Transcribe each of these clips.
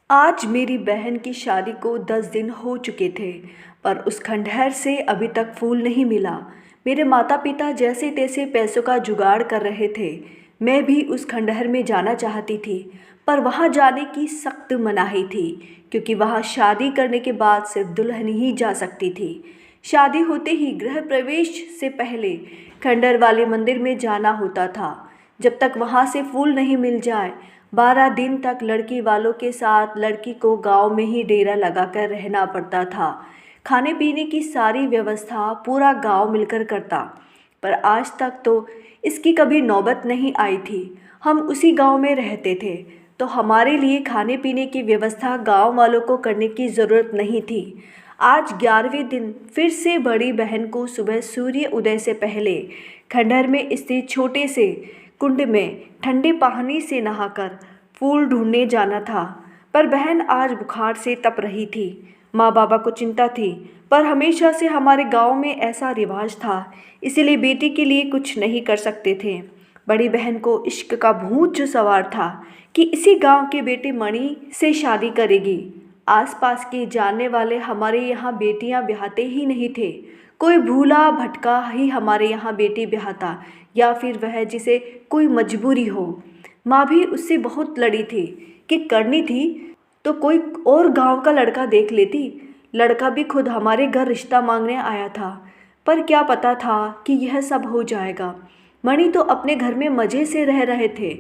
आज मेरी बहन की शादी को 10 दिन हो चुके थे, पर उस खंडहर से अभी तक फूल नहीं मिला। मेरे माता पिता जैसे तैसे पैसों का जुगाड़ कर रहे थे। मैं भी उस खंडहर में जाना चाहती थी, पर वहाँ जाने की सख्त मनाही थी, क्योंकि वहाँ शादी करने के बाद सिर्फ दुल्हन ही जा सकती थी। शादी होते ही गृह प्रवेश से पहले खंडहर वाले मंदिर में जाना होता था। जब तक वहाँ से फूल नहीं मिल जाए, 12 दिन तक लड़की वालों के साथ लड़की को गांव में ही डेरा लगाकर रहना पड़ता था। खाने पीने की सारी व्यवस्था पूरा गांव मिलकर करता, पर आज तक तो इसकी कभी नौबत नहीं आई थी। हम उसी गांव में रहते थे, तो हमारे लिए खाने पीने की व्यवस्था गांव वालों को करने की ज़रूरत नहीं थी। आज 11वें दिन फिर से बड़ी बहन को सुबह सूर्य उदय से पहले खंडहर में स्थित छोटे से कुंड में ठंडे पानी से नहाकर फूल ढूंढने जाना था। पर बहन आज बुखार से तप रही थी। माँ बाबा को चिंता थी, पर हमेशा से हमारे गांव में ऐसा रिवाज था, इसीलिए बेटी के लिए कुछ नहीं कर सकते थे। बड़ी बहन को इश्क का भूत जो सवार था कि इसी गांव के बेटे मणि से शादी करेगी। आसपास के जानने वाले हमारे यहाँ बेटियाँ ब्याहते ही नहीं थे। कोई भूला भटका ही हमारे यहाँ बेटी ब्याहता, या फिर वह जिसे कोई मजबूरी हो। माँ भी उससे बहुत लड़ी थी कि करनी थी तो कोई और गांव का लड़का देख लेती। लड़का भी खुद हमारे घर रिश्ता मांगने आया था, पर क्या पता था कि यह सब हो जाएगा। मणि तो अपने घर में मज़े से रह रहे थे।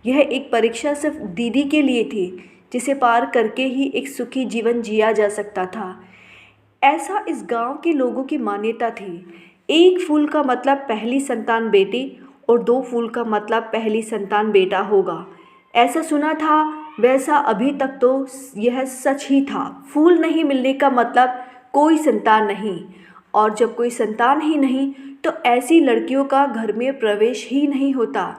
यह एक परीक्षा सिर्फ दीदी के लिए थी, जिसे पार करके ही एक सुखी जीवन जिया जा सकता था। ऐसा इस गांव के लोगों की मान्यता थी। एक फूल का मतलब पहली संतान बेटी और 2 फूल का मतलब पहली संतान बेटा होगा। ऐसा सुना था, वैसा अभी तक तो यह सच ही था। फूल नहीं मिलने का मतलब कोई संतान नहीं, और जब कोई संतान ही नहीं तो ऐसी लड़कियों का घर में प्रवेश ही नहीं होता।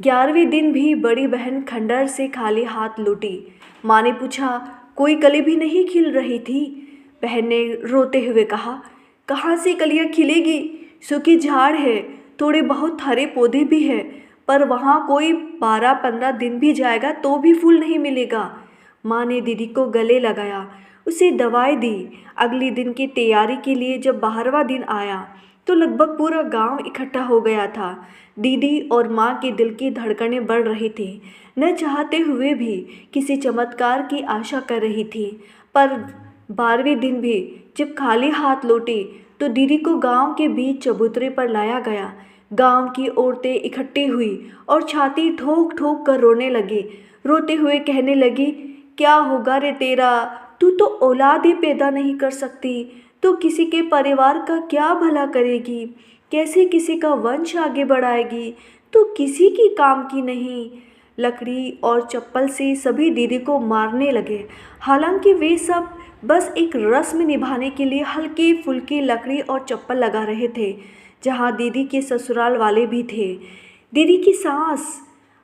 11वें दिन भी बड़ी बहन खंडहर से खाली हाथ लौटी। माँ ने पूछा, कोई कली भी नहीं खिल रही थी? बहन ने रोते हुए कहा, कहाँ से कलियाँ खिलेगी? सूखी झाड़ है, थोड़े बहुत हरे पौधे भी हैं, पर वहाँ कोई 12-15 दिन भी जाएगा तो भी फूल नहीं मिलेगा। माँ ने दीदी को गले लगाया, उसे दवाई दी। अगले दिन की तैयारी के लिए जब 12वां दिन आया तो लगभग पूरा गांव इकट्ठा हो गया था। दीदी और माँ के दिल की धड़कनें बढ़ रही थी। न चाहते हुए भी किसी चमत्कार की आशा कर रही थी। पर 12वें दिन भी जब खाली हाथ लौटी तो दीदी को गांव के बीच चबूतरे पर लाया गया। गांव की औरतें इकट्ठी हुई और छाती ठोक ठोक कर रोने लगी। रोते हुए कहने लगी, क्या होगा रे तेरा? तू तो औलाद ही पैदा नहीं कर सकती, तो किसी के परिवार का क्या भला करेगी? कैसे किसी का वंश आगे बढ़ाएगी? तो किसी की काम की नहीं। लकड़ी और चप्पल से सभी दीदी को मारने लगे। हालांकि वे सब बस एक रस्म निभाने के लिए हल्की फुल्की लकड़ी और चप्पल लगा रहे थे। जहाँ दीदी के ससुराल वाले भी थे। दीदी की सास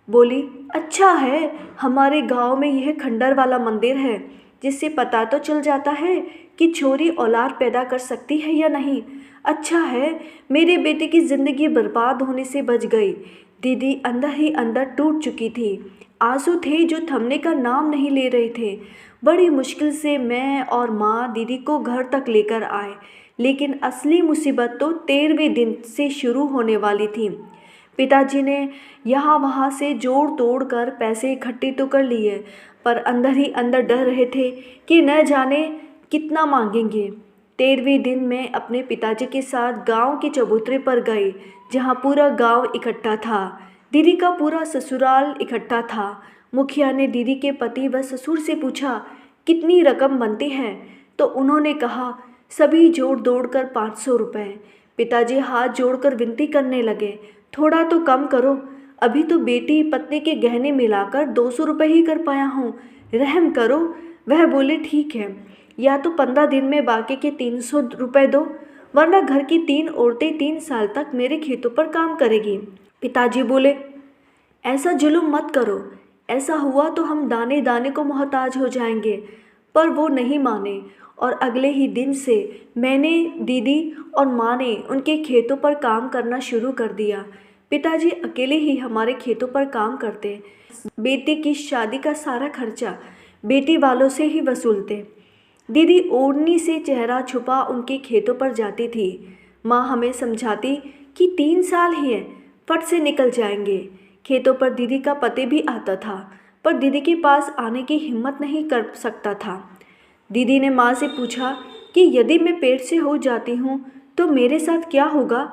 बोली, अच्छा है हमारे गांव में यह खंडर वाला मंदिर है, जिससे पता तो चल जाता है कि छोरी औलाद पैदा कर सकती है या नहीं। अच्छा है मेरे बेटे की ज़िंदगी बर्बाद होने से बच गई। दीदी अंदर ही अंदर टूट चुकी थी। आंसू थे जो थमने का नाम नहीं ले रहे थे। बड़ी मुश्किल से मैं और माँ दीदी को घर तक लेकर आए, लेकिन असली मुसीबत तो 13वें दिन से शुरू होने वाली थी। पिताजी ने यहाँ वहाँ से जोड़ तोड़ कर पैसे इकट्ठे तो कर लिए, पर अंदर ही अंदर डर रहे थे कि न जाने कितना मांगेंगे। 13वें दिन मैं अपने पिताजी के साथ गांव के चबूतरे पर गई, जहाँ पूरा गांव इकट्ठा था। दीदी का पूरा ससुराल इकट्ठा था। मुखिया ने दीदी के पति व ससुर से पूछा, कितनी रकम बनती है? तो उन्होंने कहा, सभी जोड़ दौड़ कर 500 रुपये। पिताजी हाथ जोड़कर विनती करने लगे, थोड़ा तो कम करो, अभी तो बेटी पत्नी के गहने मिलाकर 200 रुपये ही कर पाया हूँ, रहम करो। वह बोले, ठीक है, या तो 15 दिन में बाकी के 300 रुपये दो, वरना घर की 3 औरतें 3 साल तक मेरे खेतों पर काम करेगी। पिताजी बोले, ऐसा जुल्म मत करो, ऐसा हुआ तो हम दाने दाने को मोहताज हो जाएंगे। पर वो नहीं माने, और अगले ही दिन से मैंने, दीदी और माँ ने उनके खेतों पर काम करना शुरू कर दिया। पिताजी अकेले ही हमारे खेतों पर काम करते। बेटे की शादी का सारा खर्चा बेटी वालों से ही वसूलते। दीदी ओढ़नी से चेहरा छुपा उनके खेतों पर जाती थी। माँ हमें समझाती कि 3 साल ही है, फट से निकल जाएंगे। खेतों पर दीदी का पति भी आता था, पर दीदी के पास आने की हिम्मत नहीं कर सकता था। दीदी ने माँ से पूछा कि यदि मैं पेट से हो जाती हूँ तो मेरे साथ क्या होगा।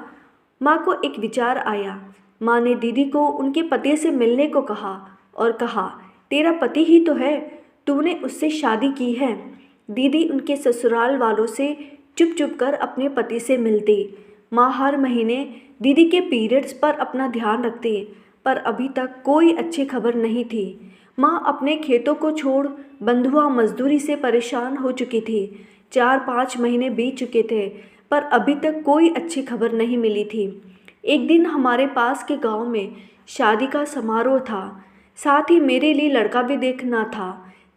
माँ को एक विचार आया। माँ ने दीदी को उनके पति से मिलने को कहा और कहा, तेरा पति ही तो है, तूने उससे शादी की है। दीदी उनके ससुराल वालों से चुप चुप कर अपने पति से मिलती। माँ हर महीने दीदी के पीरियड्स पर अपना ध्यान रखती, पर अभी तक कोई अच्छी खबर नहीं थी। माँ अपने खेतों को छोड़ बंधुआ मजदूरी से परेशान हो चुकी थी। 4-5 महीने बीत चुके थे, पर अभी तक कोई अच्छी खबर नहीं मिली थी। एक दिन हमारे पास के गांव में शादी का समारोह था, साथ ही मेरे लिए लड़का भी देखना था।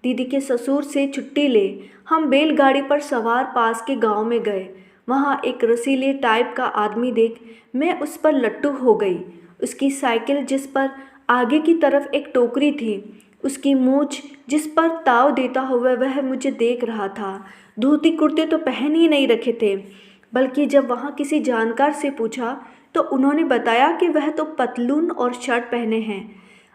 दीदी के ससुर से छुट्टी ले हम बैलगाड़ी पर सवार पास के गांव में गए। वहाँ एक रसीले टाइप का आदमी देख मैं उस पर लट्टू हो गई। उसकी साइकिल जिस पर आगे की तरफ एक टोकरी थी, उसकी मूंछ जिस पर ताव देता हुआ वह मुझे देख रहा था। धोती कुर्ते तो पहन ही नहीं रखे थे, बल्कि जब वहाँ किसी जानकार से पूछा तो उन्होंने बताया कि वह तो पतलून और शर्ट पहने हैं।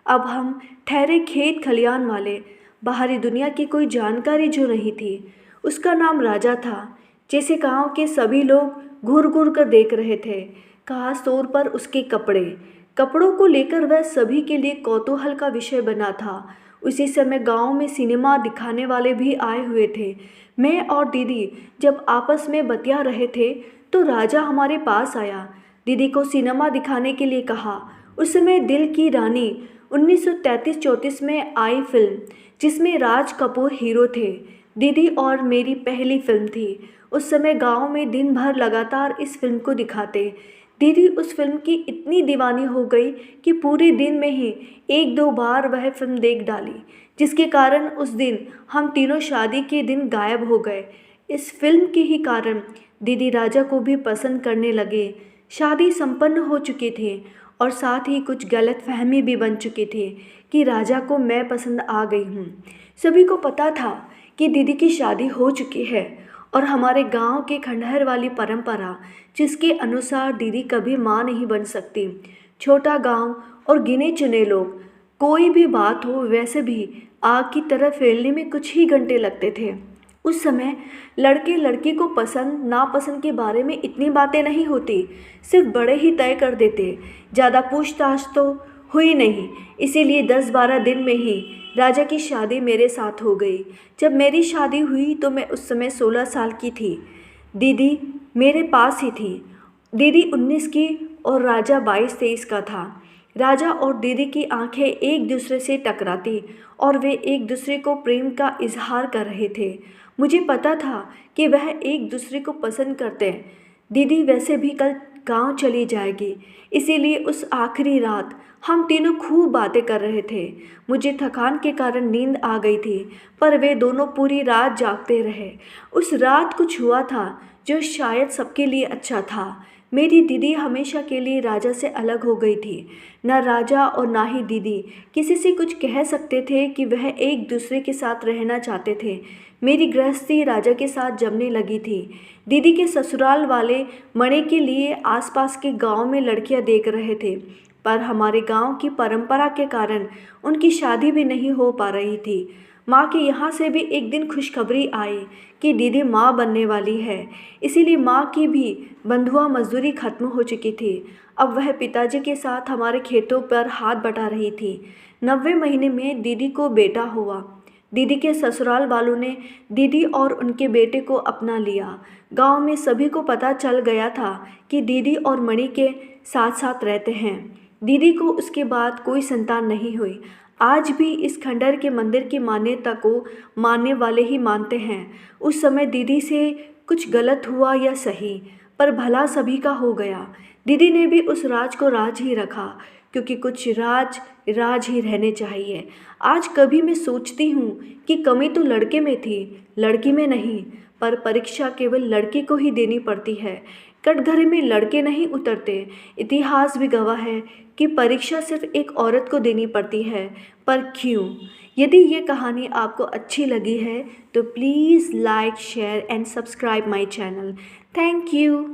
अब हम ठहरे खेत खलियान वाले, बाहरी दुनिया की कोई जानकारी जो नहीं थी। उसका नाम राजा था। जैसे गांव के सभी लोग घूर घूर कर देख रहे थे। खास तौर पर उसके कपड़ों को लेकर वह सभी के लिए कौतूहल का विषय बना था। उसी समय गांव में सिनेमा दिखाने वाले भी आए हुए थे। मैं और दीदी जब आपस में बतिया रहे थे तो राजा हमारे पास आया। दीदी को सिनेमा दिखाने के लिए कहा। उस समय दिल की रानी 1933-34 में आई फिल्म, जिसमें राज कपूर हीरो थे। दीदी और मेरी पहली फिल्म थी। उस समय गांव में दिन भर लगातार इस फिल्म को दिखाते। दीदी उस फिल्म की इतनी दीवानी हो गई कि पूरे दिन में ही 1-2 बार वह फिल्म देख डाली, जिसके कारण उस दिन हम तीनों शादी के दिन गायब हो गए। इस फिल्म के ही कारण दीदी राजा को भी पसंद करने लगे। शादी संपन्न हो चुकी थी और साथ ही कुछ गलतफहमी भी बन चुकी थी कि राजा को मैं पसंद आ गई हूँ। सभी को पता था कि दीदी की शादी हो चुकी है और हमारे गांव के खंडहर वाली परंपरा, जिसके अनुसार दीदी कभी माँ नहीं बन सकती। छोटा गांव और गिने चुने लोग, कोई भी बात हो वैसे भी आग की तरह फैलने में कुछ ही घंटे लगते थे। उस समय लड़के लड़की को पसंद नापसंद के बारे में इतनी बातें नहीं होती, सिर्फ बड़े ही तय कर देते। ज़्यादा पूछताछ तो हुई नहीं, इसीलिए 10-12 दिन में ही राजा की शादी मेरे साथ हो गई। जब मेरी शादी हुई तो मैं उस समय 16 साल की थी। दीदी मेरे पास ही थी। दीदी 19 की और राजा 22-23 का था। राजा और दीदी की आंखें एक दूसरे से टकराती और वे एक दूसरे को प्रेम का इजहार कर रहे थे। मुझे पता था कि वह एक दूसरे को पसंद करते हैं। दीदी वैसे भी कल गांव चली जाएगी, इसीलिए उस आखिरी रात हम तीनों खूब बातें कर रहे थे। मुझे थकान के कारण नींद आ गई थी, पर वे दोनों पूरी रात जागते रहे। उस रात कुछ हुआ था जो शायद सबके लिए अच्छा था। मेरी दीदी हमेशा के लिए राजा से अलग हो गई थी। न राजा और ना ही दीदी किसी से कुछ कह सकते थे कि वह एक दूसरे के साथ रहना चाहते थे। मेरी गृहस्थी राजा के साथ जमने लगी थी। दीदी के ससुराल वाले मणि के लिए आसपास के गांव में लड़कियां देख रहे थे, पर हमारे गांव की परंपरा के कारण उनकी शादी भी नहीं हो पा रही थी। माँ के यहाँ से भी एक दिन खुशखबरी आई कि दीदी माँ बनने वाली है, इसीलिए माँ की भी बंधुआ मजदूरी खत्म हो चुकी थी। अब वह पिताजी के साथ हमारे खेतों पर हाथ बटा रही थी। 90 महीने में दीदी को बेटा हुआ। दीदी के ससुराल वालों ने दीदी और उनके बेटे को अपना लिया। गांव में सभी को पता चल गया था कि दीदी और मणि के साथ साथ रहते हैं। दीदी को उसके बाद कोई संतान नहीं हुई। आज भी इस खंडहर के मंदिर की मान्यता को मानने वाले ही मानते हैं। उस समय दीदी से कुछ गलत हुआ या सही, पर भला सभी का हो गया। दीदी ने भी उस राज को राज ही रखा, क्योंकि कुछ राज राज ही रहने चाहिए। आज कभी मैं सोचती हूँ कि कमी तो लड़के में थी, लड़की में नहीं, पर परीक्षा केवल लड़की को ही देनी पड़ती है। कटघरे में लड़के नहीं उतरते। इतिहास भी गवाह है कि परीक्षा सिर्फ एक औरत को देनी पड़ती है। पर क्यों? यदि ये कहानी आपको अच्छी लगी है तो please like, share and subscribe my channel. Thank you.